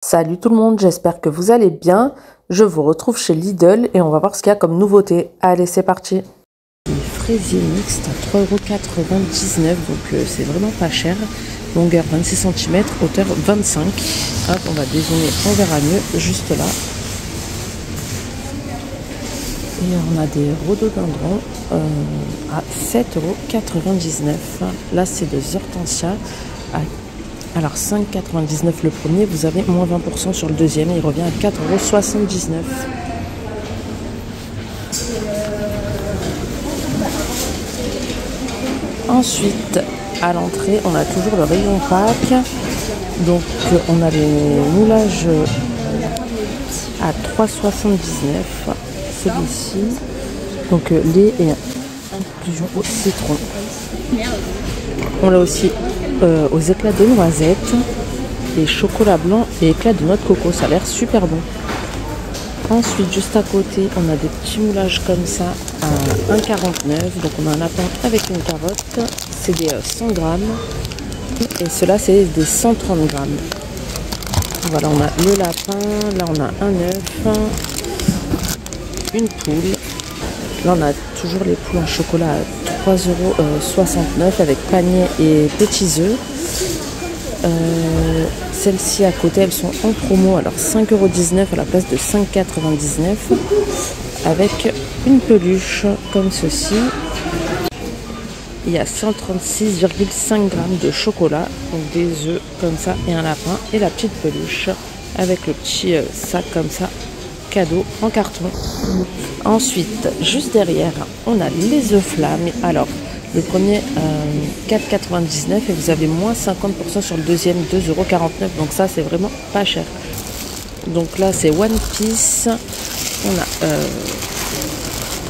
Salut tout le monde, j'espère que vous allez bien. Je vous retrouve chez Lidl et on va voir ce qu'il y a comme nouveauté. Allez, c'est parti. Les fraisiers mixtes à 3,99 €, donc c'est vraiment pas cher. Longueur 26 cm, hauteur 25. Hop, on va dézoomer, on verra mieux juste là. Et on a des rhododendrons à 7,99 €. Là, c'est des hortensias à alors 5,99 € le premier, vous avez moins 20% sur le deuxième, il revient à 4,79 €. Ensuite, à l'entrée, on a toujours le rayon Pâques. Donc on a les moulages à 3,79 €, celui-ci. Donc lait et inclusion au citron. On l'a aussi aux éclats de noisettes, et chocolat blanc et éclats de noix de coco, ça a l'air super bon. Ensuite, juste à côté, on a des petits moulages comme ça à 1,49 €. Donc on a un lapin avec une carotte, c'est des 100 grammes. Et ceux-là, c'est des 130 grammes. Voilà, on a le lapin, là on a un œuf, une poule. Là on a toujours les poules en chocolat à 3,69 € avec panier et petits œufs. Celles-ci à côté, elles sont en promo, alors 5,19 € à la place de 5,99 € avec une peluche comme ceci. Il y a 136,5 grammes de chocolat, donc des œufs comme ça et un lapin et la petite peluche avec le petit sac comme ça, cadeau en carton. Ensuite, juste derrière, on a les œufs flammes. Alors, le premier 4,99 € et vous avez moins 50% sur le deuxième, 2,49 €. Donc ça, c'est vraiment pas cher. Donc là, c'est One Piece. On a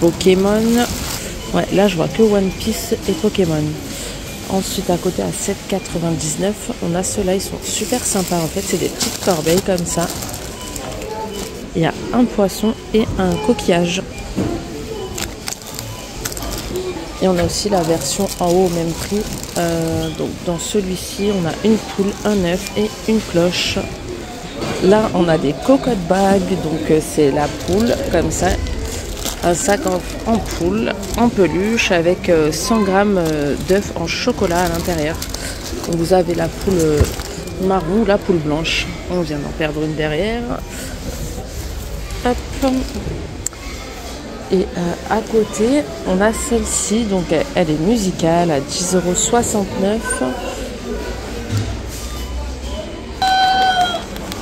Pokémon. Ouais, là, je vois que One Piece et Pokémon. Ensuite, à côté, à 7,99 €, on a ceux-là. Ils sont super sympas. En fait, c'est des petites corbeilles comme ça. Il y a un poisson et un coquillage. Et on a aussi la version en haut au même prix. Donc dans celui-ci, on a une poule, un œuf et une cloche. Là, on a des cocotte bags. Donc c'est la poule comme ça. Un sac en poule, en peluche avec 100 grammes d'œufs en chocolat à l'intérieur. Donc vous avez la poule marron, la poule blanche. On vient d'en perdre une derrière. Hop. Et à côté, on a celle-ci, donc elle est musicale à 10,69 €.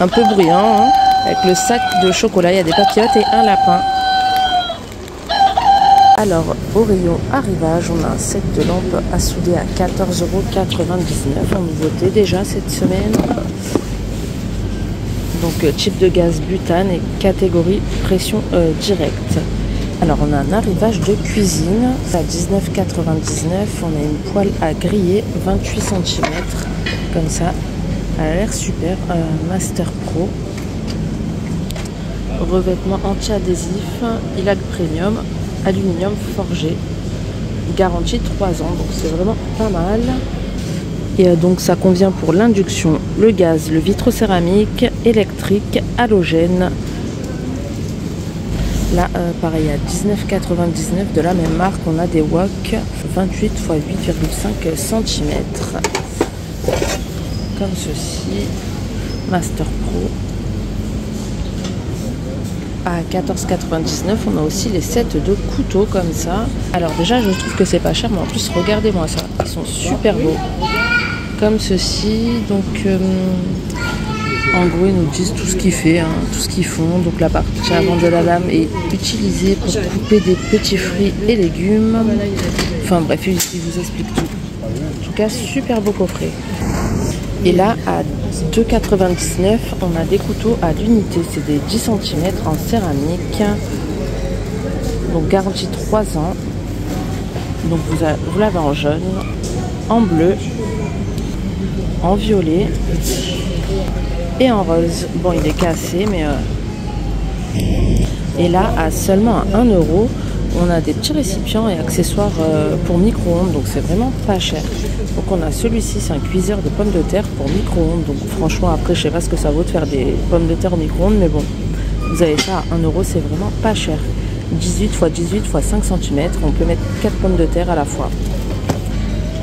Un peu bruyant, hein, avec le sac de chocolat, il y a des papillotes et un lapin. Alors, au rayon arrivage, on a un set de lampes à souder à 14,99 € en nouveauté déjà cette semaine. Donc type de gaz butane et catégorie pression directe. Alors on a un arrivage de cuisine à 19,99 €. On a une poêle à griller 28 cm comme ça. Elle a l'air super. Master Pro. Revêtement anti-adhésif. Il a le premium. Aluminium forgé. Garantie 3 ans. Donc c'est vraiment pas mal. Et donc ça convient pour l'induction, le gaz, le vitrocéramique, électrique, halogène. Là, pareil, à 19,99 € de la même marque, on a des wok 28 x 8,5 cm. Comme ceci. Master Pro. À 14,99 €, on a aussi les sets de couteaux comme ça. Alors déjà, je trouve que c'est pas cher, mais en plus, regardez-moi ça. Ils sont super beaux. Comme ceci, donc en gros ils nous disent tout ce qu'ils font, tout ce qu'ils font. Donc la partie avant de la lame est utilisée pour couper des petits fruits et légumes. Enfin bref, il vous explique tout. En tout cas, super beau coffret. Et là, à 2,99 €, on a des couteaux à l'unité. C'est des 10 cm en céramique. Donc garantie 3 ans. Donc vous l'avez en jaune, en bleu, en violet et en rose. Bon, il est cassé, mais et là, à seulement 1 €, On a des petits récipients et accessoires pour micro-ondes, donc c'est vraiment pas cher. Donc on a celui-ci, c'est un cuiseur de pommes de terre pour micro-ondes. Donc franchement, après, je sais pas ce que ça vaut de faire des pommes de terre au micro-ondes, mais bon, vous avez ça à 1 €, c'est vraiment pas cher. 18 x 18 x 5 cm, on peut mettre 4 pommes de terre à la fois.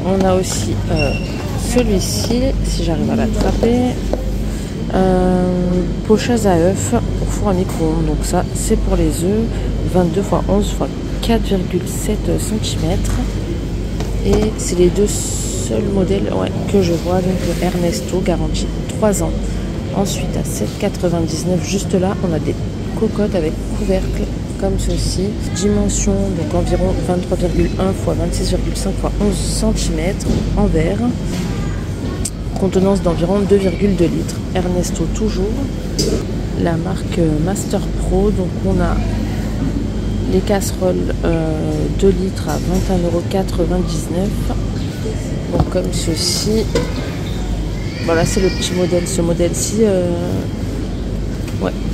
On a aussi celui-ci, si j'arrive à l'attraper, pochage à œufs pour four à micro-ondes. Donc ça, c'est pour les œufs, 22 x 11 x 4,7 cm. Et c'est les deux seuls modèles que je vois. Donc le Ernesto, garantie 3 ans. Ensuite, à 7,99, juste là, on a des cocottes avec couvercle comme ceci. Dimension, donc environ 23,1 x 26,5 x 11 cm en verre. Contenance d'environ 2,2 litres. Ernesto toujours. La marque Master Pro. Donc on a les casseroles 2 litres à 21,99 €. Donc comme ceci. Voilà, c'est le petit modèle. Ce modèle-ci, 2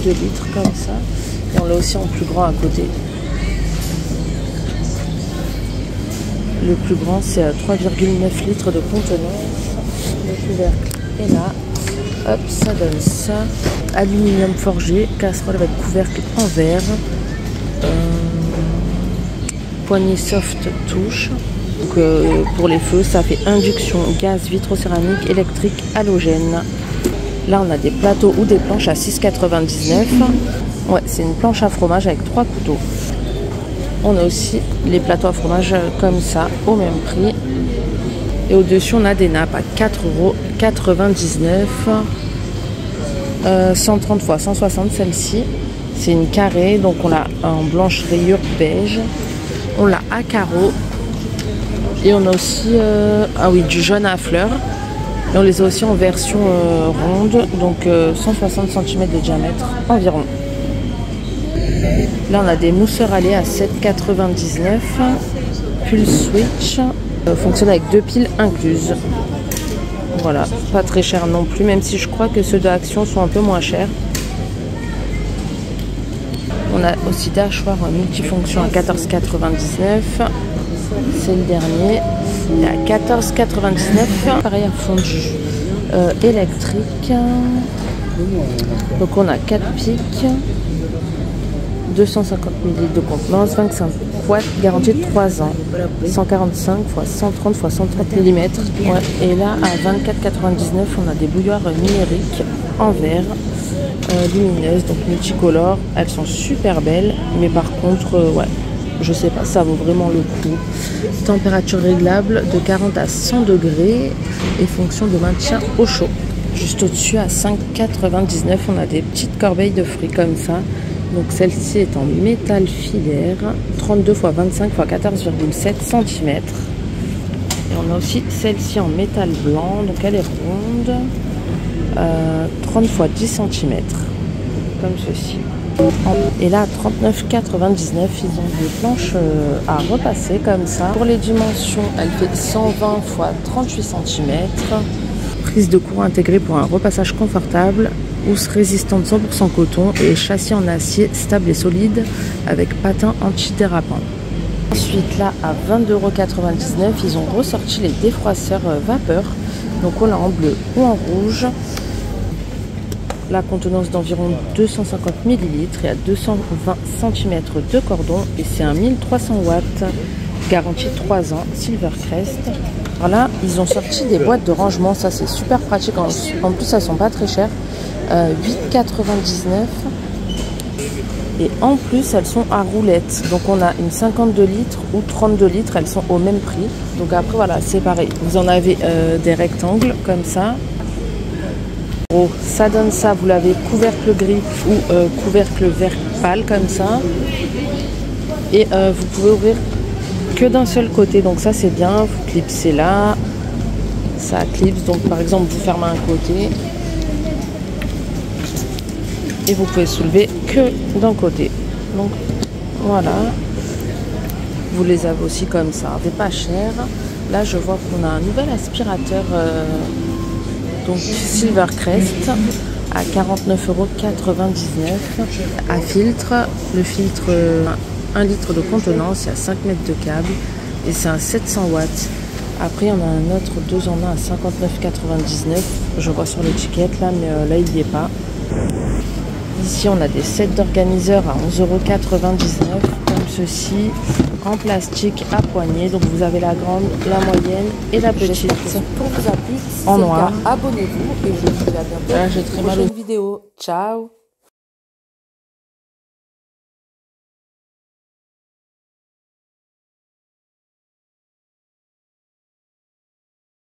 litres comme ça. Et on l'a aussi en plus grand à côté. Le plus grand, c'est 3,9 litres de contenance. Le couvercle est là. Hop, ça donne ça. Aluminium forgé, casserole avec couvercle en verre. Poignée soft touche. Donc, pour les feux, ça fait induction, gaz, vitrocéramique, électrique, halogène. Là, on a des plateaux ou des planches à 6,99 €. Ouais, c'est une planche à fromage avec 3 couteaux. On a aussi les plateaux à fromage comme ça, au même prix. Et au-dessus, on a des nappes à 4,99 €. 130 x 160, celle-ci. C'est une carrée, donc on l'a en blanche rayure beige. On l'a à carreaux. Et on a aussi du jaune à fleurs. Et on les a aussi en version ronde, donc 160 cm de diamètre environ. Là, on a des mousseurs à lait à 7,99 €. Pulse Switch. Fonctionne avec 2 piles incluses. Voilà, pas très cher non plus, même si je crois que ceux de Action sont un peu moins chers. On a aussi d'hachoir multifonction à 14,99 €. C'est le dernier. Et à 14,99 €, pareil à fondu électrique. Donc on a 4 pics, 250 ml de contenance, 25 watts, garantie de 3 ans, 145 x 130 x 130 mm. Et là à 24,99 €, on a des bouilloires numériques en verre, lumineuses, donc multicolores. Elles sont super belles, mais par contre, je sais pas, ça vaut vraiment le coup. Température réglable de 40 à 100 degrés et fonction de maintien au chaud. Juste au-dessus, à 5,99 €, on a des petites corbeilles de fruits comme ça. Donc celle-ci est en métal filaire, 32 x 25 x 14,7 cm. Et on a aussi celle-ci en métal blanc, donc elle est ronde, 30 x 10 cm, comme ceci. Et là, à 39,99 €, ils ont des planches à repasser comme ça. Pour les dimensions, elle fait 120 x 38 cm. Prise de courant intégrée pour un repassage confortable. Housse résistante 100% coton et châssis en acier stable et solide avec patin antidérapant. Ensuite, là, à 22,99 €, ils ont ressorti les défroisseurs vapeur. Donc on l'a en bleu ou en rouge. La contenance d'environ 250 ml et à 220 cm de cordon. Et c'est un 1300 watts, garantie 3 ans, Silvercrest. Alors là, ils ont sorti des boîtes de rangement. Ça, c'est super pratique. En plus, elles sont pas très chères. 8,99 €. Et en plus, elles sont à roulettes. Donc on a une 52 litres ou 32 litres. Elles sont au même prix. Donc après, voilà, c'est pareil. Vous en avez des rectangles comme ça. Ça donne ça, vous l'avez couvercle gris ou couvercle vert pâle comme ça. Et vous pouvez ouvrir que d'un seul côté, donc ça c'est bien. Vous clipsez là, ça clipse, donc par exemple vous fermez un côté et vous pouvez soulever que d'un côté. Donc voilà, vous les avez aussi comme ça, c'est pas cher. Là je vois qu'on a un nouvel aspirateur donc Silvercrest à 49,99 € à filtre. Le filtre 1 litre de contenance, il y a 5 mètres de câble et c'est un 700 watts. Après, on a un autre 2 en 1 à 59,99. Je vois sur l'étiquette là, mais là, il n'y est pas. Ici, on a des sets d'organiseurs à 11,99 € comme ceci, en plastique à poignée. Donc, vous avez la grande, la moyenne et la petite pour vous a plu. Si en c'est le noir. cas, abonnez-vous et je vous dis à bientôt. J'ai très mal aux vidéos. Ciao!